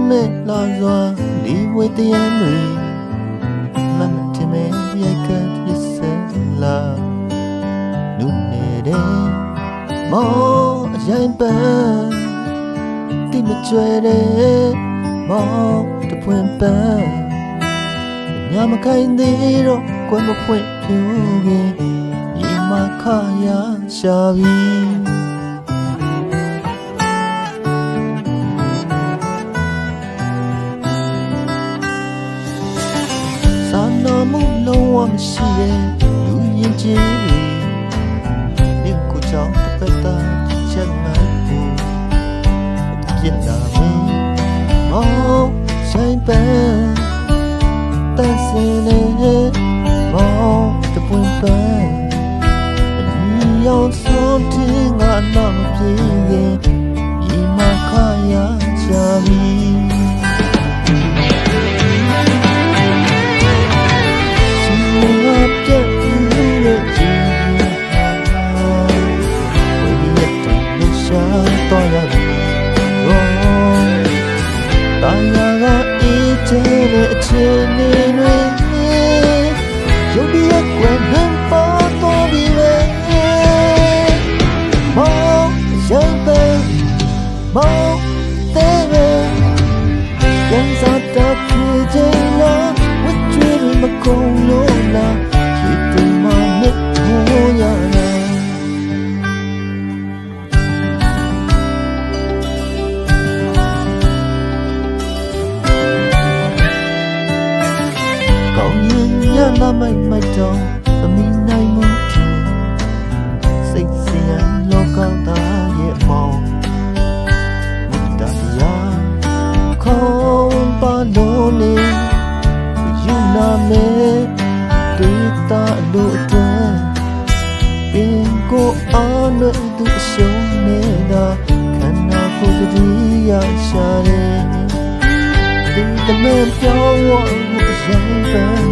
မဲ့လာစွာဒီဝေးတရားတွေမမတင်မဲ့ရိုက်ကရစလာနုနေတဲ့မောအရင်ပန်းတိမကျွဲတဲ့မောတပွင့်ပန်းညမခိုင်းသေးတော့ကွယ်မဖွင့်ပြူခင်ဒီမှာခါရရှာပြီစာနာမှုလုံးဝမရှိတဲ့လူရင်ချင်းတွေဒီကိုကြောင့်တစ်ဖက်သားချက်နိုင်ဘူးပြစ်တာမင်းမောဆိုင်ပန်းတန်စင်နဲ့မောတပွင့်ပန်းအညီအောင်ဆုံးတင်ငါနာမပြေရင်ဒီမှာခါရချပြီအချင်းနေတွေရုပ်ရည်ကွယ်နှံပေါ်တော်ပြီပဲမောရုပ်ပဲမောတဲ့ပဲပြန်စားတော့ဖြစ်ချင်လားဝတ်ကြွေးမကုန်လို့လားဒီတူမနဲ့ဟိုရလားလာမိုက်တော့အမိနိုင်မှုထင်စိတ်စရာလောကသားရဲ့မောင်မတတရားခေါင်းပါလို့နေယူနာမဲတွေ့တာလို့တဲ့ပင်ကိုအားနဲ့သူအရှုံးနေတာခန္ဓာကိုယ်တည်းရရှာတယ်ဒီတမဲပြောင်းဝမှုရန်ပန်း